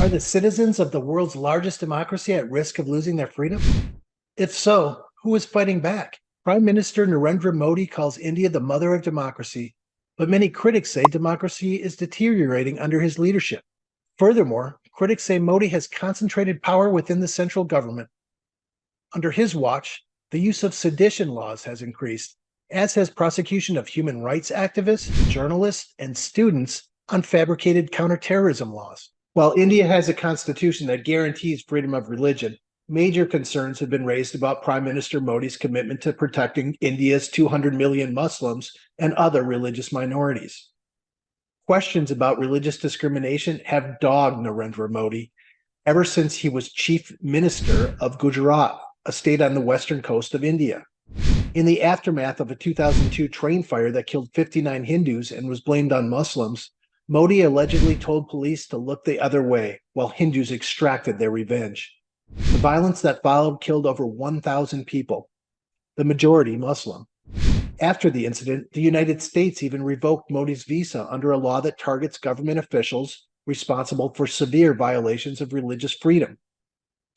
Are the citizens of the world's largest democracy at risk of losing their freedom? If so, who is fighting back? Prime Minister Narendra Modi calls India the mother of democracy, but many critics say democracy is deteriorating under his leadership. Furthermore, critics say Modi has concentrated power within the central government. Under his watch, the use of sedition laws has increased, as has prosecution of human rights activists, journalists, and students on fabricated counterterrorism laws. While India has a constitution that guarantees freedom of religion, major concerns have been raised about Prime Minister Modi's commitment to protecting India's 200 million Muslims and other religious minorities. Questions about religious discrimination have dogged Narendra Modi ever since he was Chief Minister of Gujarat, a state on the western coast of India. In the aftermath of a 2002 train fire that killed 59 Hindus and was blamed on Muslims, Modi allegedly told police to look the other way while Hindus extracted their revenge. The violence that followed killed over 1,000 people, the majority Muslim. After the incident, the United States even revoked Modi's visa under a law that targets government officials responsible for severe violations of religious freedom.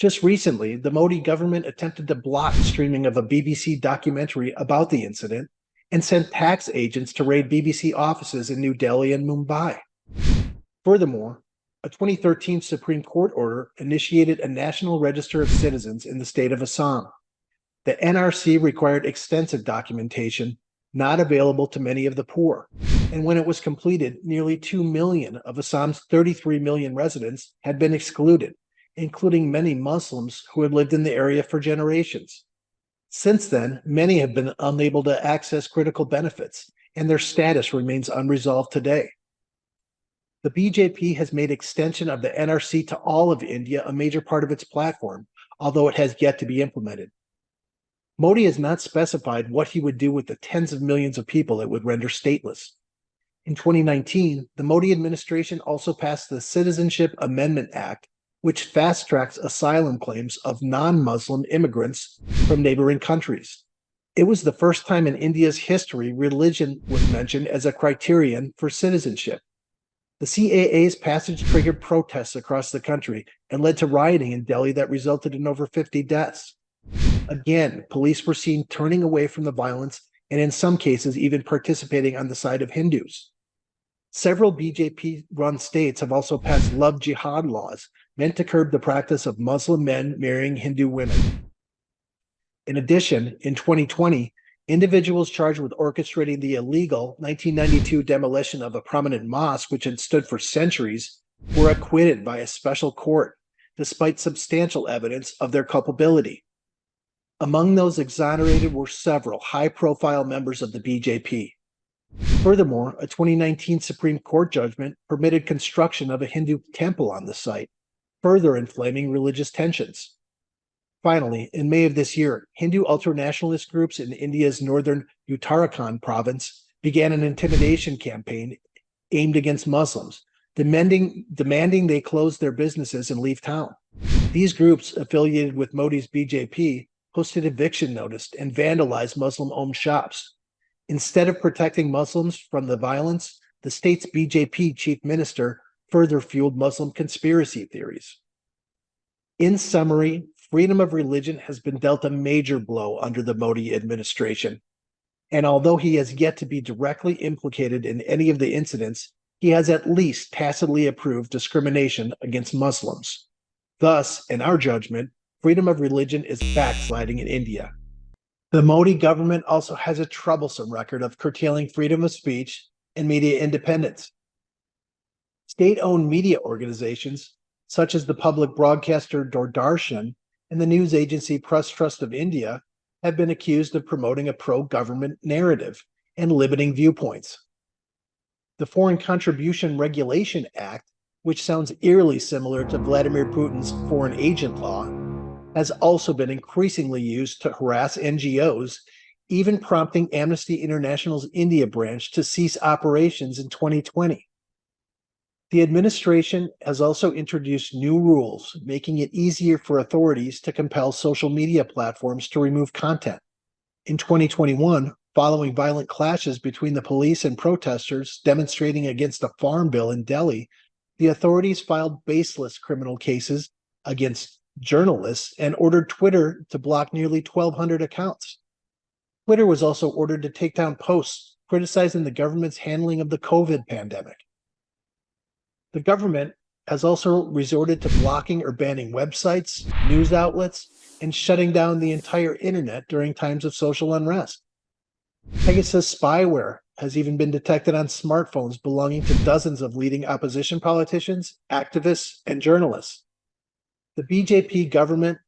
Just recently, the Modi government attempted to block streaming of a BBC documentary about the incident and sent tax agents to raid BBC offices in New Delhi and Mumbai. Furthermore, a 2013 Supreme Court order initiated a National Register of Citizens in the state of Assam. The NRC required extensive documentation, not available to many of the poor, and when it was completed, nearly 2 million of Assam's 33 million residents had been excluded, including many Muslims who had lived in the area for generations. Since then, many have been unable to access critical benefits, and their status remains unresolved today. The BJP has made extension of the NRC to all of India a major part of its platform, although it has yet to be implemented. Modi has not specified what he would do with the tens of millions of people it would render stateless. In 2019, the Modi administration also passed the Citizenship Amendment Act, which fast-tracks asylum claims of non-Muslim immigrants from neighboring countries. It was the first time in India's history religion was mentioned as a criterion for citizenship. The CAA's passage triggered protests across the country and led to rioting in Delhi that resulted in over 50 deaths. Again, police were seen turning away from the violence and in some cases even participating on the side of Hindus. Several BJP-run states have also passed love jihad laws meant to curb the practice of Muslim men marrying Hindu women. In addition, in 2020, individuals charged with orchestrating the illegal 1992 demolition of a prominent mosque which had stood for centuries were acquitted by a special court, despite substantial evidence of their culpability. Among those exonerated were several high-profile members of the BJP. Furthermore, a 2019 Supreme Court judgment permitted construction of a Hindu temple on the site, further inflaming religious tensions. Finally, in May of this year, Hindu ultranationalist groups in India's northern Uttarakhand province began an intimidation campaign aimed against Muslims, demanding they close their businesses and leave town. These groups, affiliated with Modi's BJP, posted eviction notices and vandalized Muslim-owned shops. Instead of protecting Muslims from the violence, the state's BJP chief minister further fueled Muslim conspiracy theories. In summary, freedom of religion has been dealt a major blow under the Modi administration. And although he has yet to be directly implicated in any of the incidents, he has at least tacitly approved discrimination against Muslims. Thus, in our judgment, freedom of religion is backsliding in India. The Modi government also has a troublesome record of curtailing freedom of speech and media independence. State-owned media organizations, such as the public broadcaster Doordarshan and the news agency Press Trust of India, have been accused of promoting a pro-government narrative and limiting viewpoints. The Foreign Contribution Regulation Act, which sounds eerily similar to Vladimir Putin's foreign agent law, has also been increasingly used to harass NGOs, even prompting Amnesty International's India branch to cease operations in 2020. The administration has also introduced new rules, making it easier for authorities to compel social media platforms to remove content. In 2021, following violent clashes between the police and protesters demonstrating against a farm bill in Delhi, The authorities filed baseless criminal cases against journalists and ordered Twitter to block nearly 1,200 accounts. Twitter was also ordered to take down posts criticizing the government's handling of the COVID pandemic. The government has also resorted to blocking or banning websites, news outlets, and shutting down the entire internet during times of social unrest. Pegasus spyware has even been detected on smartphones belonging to dozens of leading opposition politicians, activists, and journalists. The BJP government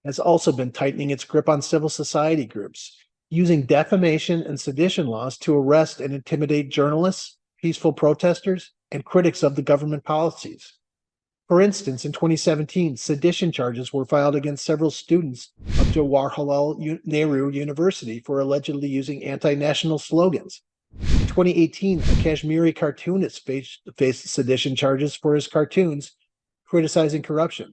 has also been tightening its grip on civil society groups, using defamation and sedition laws to arrest and intimidate journalists, peaceful protesters, and critics of the government policies. For instance, in 2017, sedition charges were filed against several students of Jawaharlal Nehru University for allegedly using anti-national slogans. In 2018, a Kashmiri cartoonist faced sedition charges for his cartoons criticizing corruption.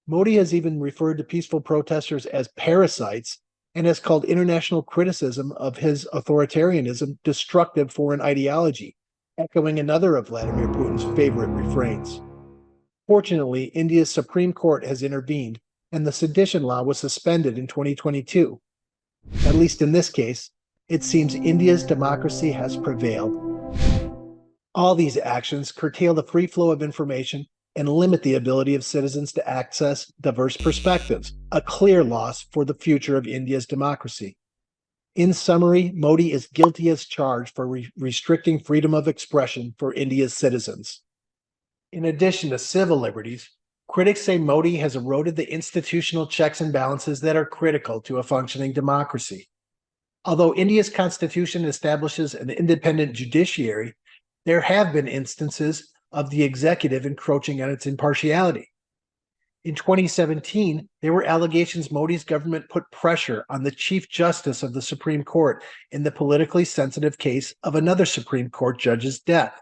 Modi has even referred to peaceful protesters as parasites and has called international criticism of his authoritarianism destructive foreign ideology, echoing another of Vladimir Putin's favorite refrains. Fortunately, India's Supreme Court has intervened, and the sedition law was suspended in 2022. At least in this case, it seems India's democracy has prevailed. All these actions curtail the free flow of information and limit the ability of citizens to access diverse perspectives, a clear loss for the future of India's democracy. In summary, Modi is guilty as charged for restricting freedom of expression for India's citizens. In addition to civil liberties, critics say Modi has eroded the institutional checks and balances that are critical to a functioning democracy. Although India's constitution establishes an independent judiciary, there have been instances of the executive encroaching on its impartiality. In 2017, there were allegations Modi's government put pressure on the Chief Justice of the Supreme Court in the politically sensitive case of another Supreme Court judge's death.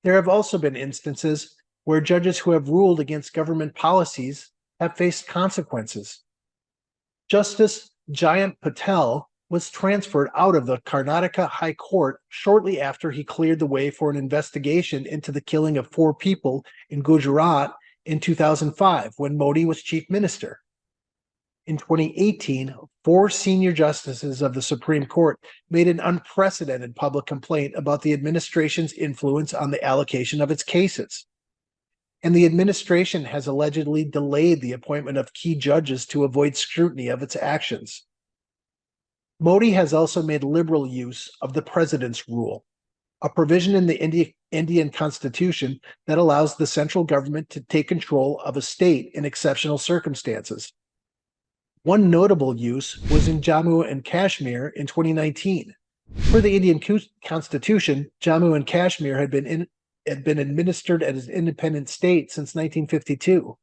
There have also been instances where judges who have ruled against government policies have faced consequences. Justice Jayant Patel was transferred out of the Karnataka High Court shortly after he cleared the way for an investigation into the killing of 4 people in Gujarat in 2005 when Modi was chief minister. In 2018, 4 senior justices of the Supreme Court made an unprecedented public complaint about the administration's influence on the allocation of its cases. And the administration has allegedly delayed the appointment of key judges to avoid scrutiny of its actions. Modi has also made liberal use of the president's rule, a provision in the Indian constitution that allows the central government to take control of a state in exceptional circumstances. One notable use was in Jammu and Kashmir in 2019. Per the Indian constitution, Jammu and Kashmir had been administered as an independent state since 1952.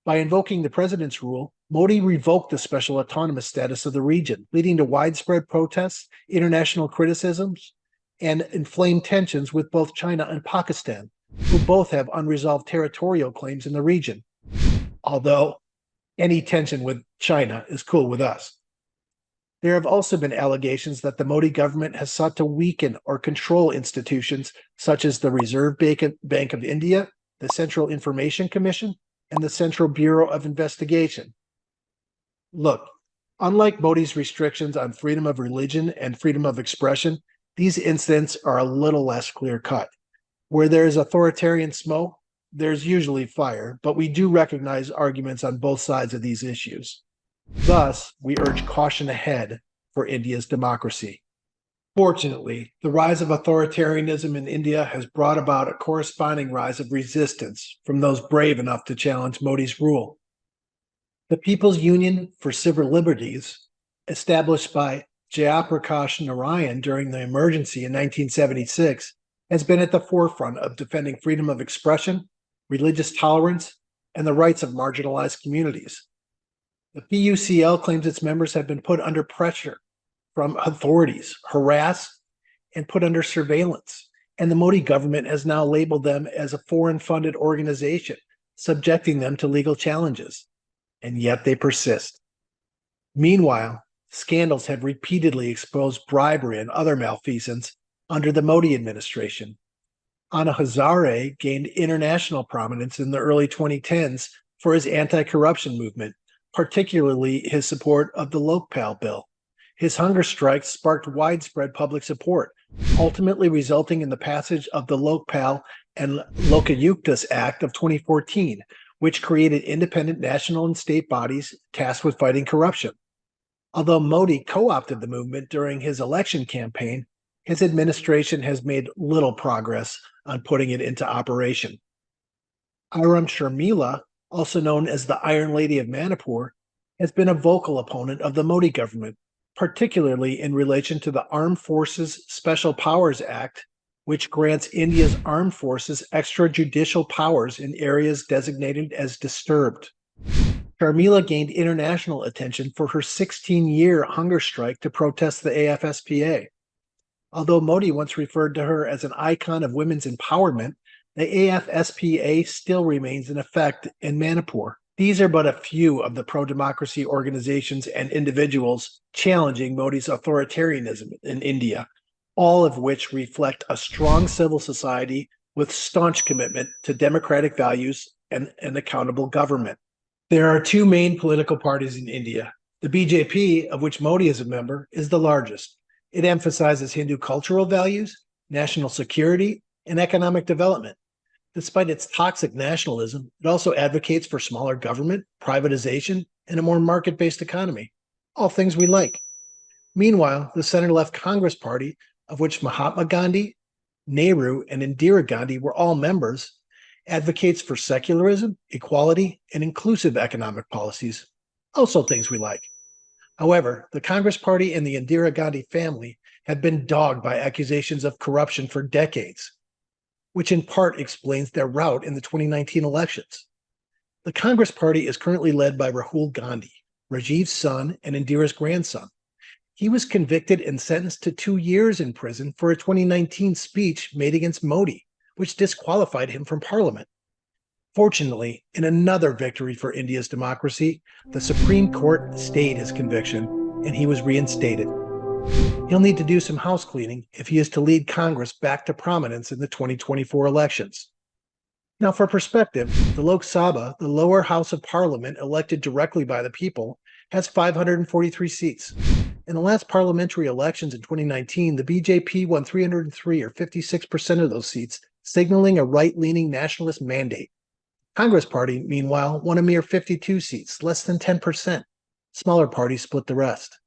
By invoking the president's rule, Modi revoked the special autonomous status of the region, leading to widespread protests, international criticisms, and inflamed tensions with both China and Pakistan, who both have unresolved territorial claims in the region. Although any tension with China is cool with us. There have also been allegations that the Modi government has sought to weaken or control institutions such as the Reserve Bank of India, the Central Information Commission, and the Central Bureau of Investigation. Look, unlike Modi's restrictions on freedom of religion and freedom of expression, these incidents are a little less clear-cut. Where there is authoritarian smoke, there's usually fire, but we do recognize arguments on both sides of these issues. Thus, we urge caution ahead for India's democracy. Fortunately, the rise of authoritarianism in India has brought about a corresponding rise of resistance from those brave enough to challenge Modi's rule. The People's Union for Civil Liberties, established by Jayaprakash Narayan during the emergency in 1976, has been at the forefront of defending freedom of expression, religious tolerance, and the rights of marginalized communities. The PUCL claims its members have been put under pressure from authorities, harassed, and put under surveillance, and the Modi government has now labeled them as a foreign-funded organization, subjecting them to legal challenges. And yet they persist. Meanwhile, scandals have repeatedly exposed bribery and other malfeasance under the Modi administration. Anna Hazare gained international prominence in the early 2010s for his anti-corruption movement, particularly his support of the Lokpal bill. His hunger strikes sparked widespread public support, ultimately resulting in the passage of the Lokpal and Lokayuktas Act of 2014, which created independent national and state bodies tasked with fighting corruption. Although Modi co-opted the movement during his election campaign, his administration has made little progress on putting it into operation. Iram Sharmila, also known as the Iron Lady of Manipur, has been a vocal opponent of the Modi government, particularly in relation to the Armed Forces Special Powers Act, which grants India's armed forces extrajudicial powers in areas designated as disturbed. Sharmila gained international attention for her 16-year hunger strike to protest the AFSPA. Although Modi once referred to her as an icon of women's empowerment, the AFSPA still remains in effect in Manipur. These are but a few of the pro-democracy organizations and individuals challenging Modi's authoritarianism in India, all of which reflect a strong civil society with staunch commitment to democratic values and an accountable government. There are two main political parties in India. The BJP, of which Modi is a member, is the largest. It emphasizes Hindu cultural values, national security, and economic development. Despite its toxic nationalism, it also advocates for smaller government, privatization, and a more market-based economy, all things we like. Meanwhile, the center-left Congress Party, of which Mahatma Gandhi, Nehru, and Indira Gandhi were all members, advocates for secularism, equality, and inclusive economic policies, also things we like. However, the Congress Party and the Indira Gandhi family have been dogged by accusations of corruption for decades, which in part explains their rout in the 2019 elections. The Congress Party is currently led by Rahul Gandhi, Rajiv's son and Indira's grandson. He was convicted and sentenced to 2 years in prison for a 2019 speech made against Modi, which disqualified him from parliament. Fortunately, in another victory for India's democracy, the Supreme Court stayed his conviction, and he was reinstated. He'll need to do some house cleaning if he is to lead Congress back to prominence in the 2024 elections. Now, for perspective, the Lok Sabha, the lower house of parliament elected directly by the people, has 543 seats. In the last parliamentary elections in 2019, the BJP won 303 or 56% of those seats, signaling a right-leaning nationalist mandate. Congress Party, meanwhile, won a mere 52 seats, less than 10%. Smaller parties split the rest.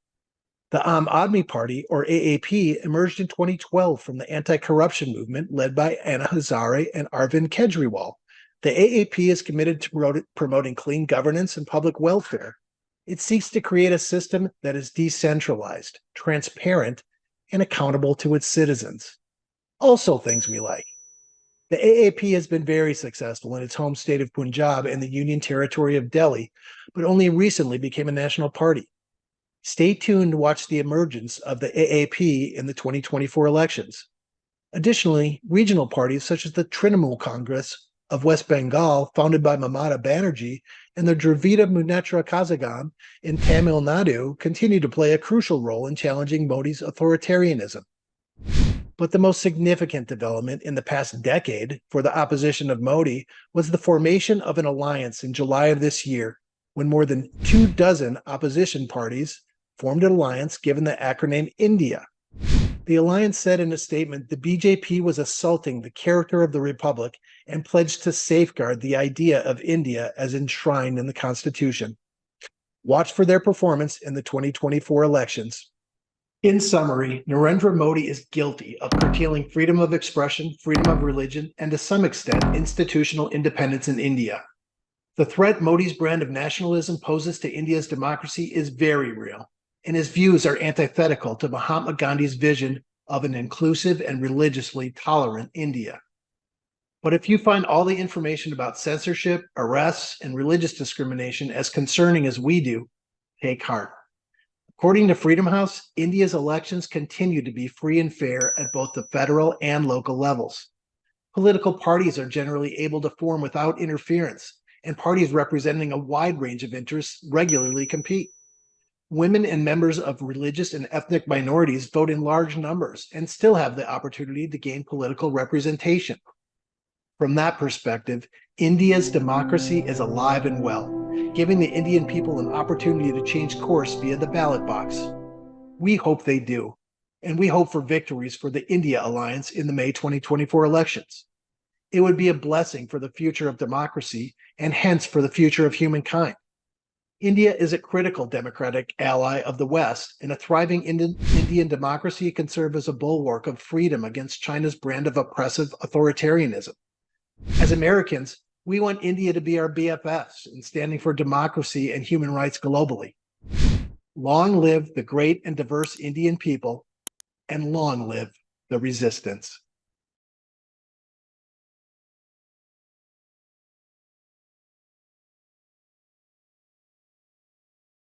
The Aam Aadmi Party, or AAP, emerged in 2012 from the anti-corruption movement led by Anna Hazare and Arvind Kejriwal. The AAP is committed to promoting clean governance and public welfare. It seeks to create a system that is decentralized, transparent, and accountable to its citizens. Also things we like. The AAP has been very successful in its home state of Punjab and the Union Territory of Delhi, but only recently became a national party. Stay tuned to watch the emergence of the AAP in the 2024 elections. Additionally, regional parties such as the Trinamool Congress of West Bengal, founded by Mamata Banerjee, and the Dravida Munnetra Kazhagam in Tamil Nadu continue to play a crucial role in challenging Modi's authoritarianism. But the most significant development in the past decade for the opposition of Modi was the formation of an alliance in July of this year, when more than 24 opposition parties formed an alliance given the acronym India. The alliance said in a statement the BJP was assaulting the character of the republic and pledged to safeguard the idea of India as enshrined in the Constitution. Watch for their performance in the 2024 elections. In summary, Narendra Modi is guilty of curtailing freedom of expression, freedom of religion, and to some extent, institutional independence in India. The threat Modi's brand of nationalism poses to India's democracy is very real, and his views are antithetical to Mahatma Gandhi's vision of an inclusive and religiously tolerant India. But if you find all the information about censorship, arrests, and religious discrimination as concerning as we do, take heart. According to Freedom House, India's elections continue to be free and fair at both the federal and local levels. Political parties are generally able to form without interference, and parties representing a wide range of interests regularly compete. Women and members of religious and ethnic minorities vote in large numbers and still have the opportunity to gain political representation. From that perspective, India's democracy is alive and well, giving the Indian people an opportunity to change course via the ballot box. We hope they do, and we hope for victories for the India Alliance in the May 2024 elections. It would be a blessing for the future of democracy and hence for the future of humankind. India is a critical democratic ally of the West, and a thriving Indian democracy can serve as a bulwark of freedom against China's brand of oppressive authoritarianism. As Americans, we want India to be our BFFs in standing for democracy and human rights globally. Long live the great and diverse Indian people, and long live the resistance.